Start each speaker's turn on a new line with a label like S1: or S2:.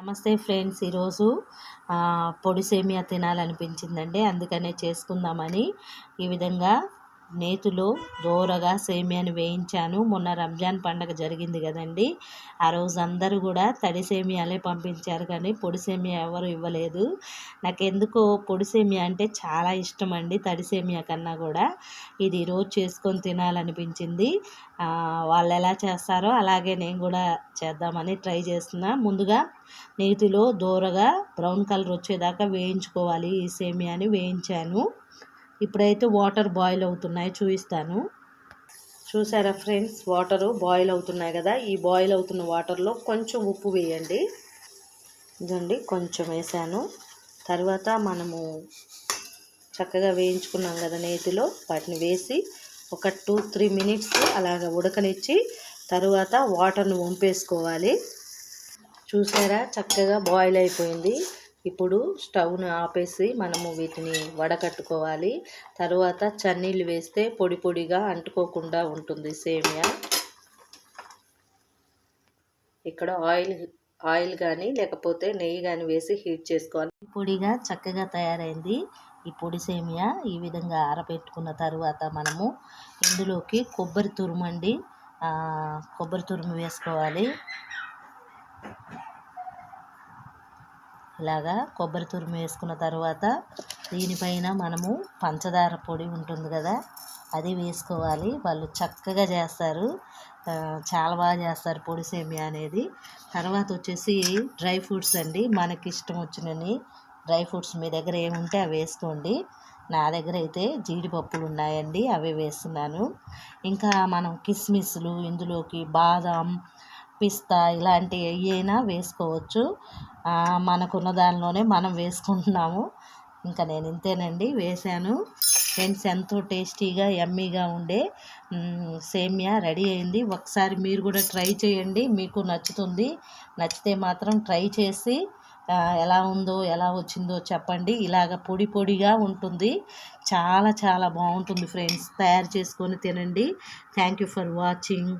S1: నమస్తే ఫ్రెండ్స్, ఈరోజు పొడి సేమియా తినాలనిపించిందండి. అందుకనే చేసుకుందామని ఈ విధంగా నేతిలో దోరగా సేమియాని వేయించాను. మొన్న రంజాన్ పండగ జరిగింది కదండి, ఆ రోజు అందరూ కూడా తడి సేమియాలే పంపించారు, కానీ పొడి సేమియా ఎవరు ఇవ్వలేదు. నాకెందుకో పొడి సేమియా అంటే చాలా ఇష్టం అండి, తడి సేమియా కన్నా కూడా. ఇది రోజు చేసుకొని తినాలనిపించింది. వాళ్ళు ఎలా చేస్తారో అలాగే నేను కూడా చేద్దామని ట్రై చేస్తున్నా. ముందుగా నేతిలో దోరగా బ్రౌన్ కలర్ వచ్చేదాకా వేయించుకోవాలి. ఈ సేమియాని వేయించాను. ఇప్పుడైతే వాటర్ బాయిల్ అవుతున్నాయి, చూపిస్తాను. చూసారా ఫ్రెండ్స్, వాటరు బాయిల్ అవుతున్నాయి కదా. ఈ బాయిల్ అవుతున్న వాటర్లో కొంచెం ఉప్పు వేయండి. ఇదండి, కొంచెం వేసాను. తర్వాత మనము చక్కగా వేయించుకున్నాం కదా నేతిలో, వాటిని వేసి ఒక 2-3 మినిట్స్ అలాగ ఉడకనిచ్చి తర్వాత వాటర్ను వంపేసుకోవాలి. చూసారా, చక్కగా బాయిల్ అయిపోయింది. ఇప్పుడు స్టవ్ను ఆపేసి మనము వీటిని వడకట్టుకోవాలి. తర్వాత చన్నీళ్ళు వేస్తే పొడి పొడిగా అంటుకోకుండా ఉంటుంది సేమియా. ఇక్కడ ఆయిల్ కానీ లేకపోతే నెయ్యి కానీ వేసి హీట్ చేసుకోవాలి. పొడిగా చక్కగా తయారైంది ఈ పొడి సేమియా. ఈ విధంగా ఆరబెట్టుకున్న తర్వాత మనము ఇందులోకి కొబ్బరి తురుము వేసుకోవాలి. ఇలాగా కొబ్బరి తురుము వేసుకున్న తర్వాత దీనిపైన మనము పంచదార పొడి ఉంటుంది కదా, అది వేసుకోవాలి. వాళ్ళు చక్కగా చేస్తారు, చాలా బాగా చేస్తారు పొడి సేమియా అనేది. తర్వాత వచ్చేసి డ్రై ఫ్రూట్స్ అండి, మనకి ఇష్టం వచ్చినని డ్రై ఫ్రూట్స్ మీ దగ్గర ఏముంటే అవి వేసుకోండి. నా దగ్గర అయితే జీడిపప్పులు ఉన్నాయండి, అవి వేస్తున్నాను. ఇంకా మనం కిస్మిస్లు, ఇందులోకి బాదం, పిస్తా ఇలాంటి ఏవైనా వేసుకోవచ్చు. మనకున్న దానిలోనే మనం వేసుకుంటున్నాము. ఇంకా నేను ఇంతేనండి వేసాను. ఫ్రెండ్స్, ఎంతో టేస్టీగా యమ్మీగా ఉండే సేమియా రెడీ అయింది. ఒకసారి మీరు కూడా ట్రై చేయండి, మీకు నచ్చుతుంది. నచ్చితే మాత్రం ట్రై చేసి ఎలా వచ్చిందో చెప్పండి. ఇలాగ పొడి పొడిగా ఉంటుంది, చాలా చాలా బాగుంటుంది ఫ్రెండ్స్. తయారు చేసుకొని తినండి. Thank you for watching.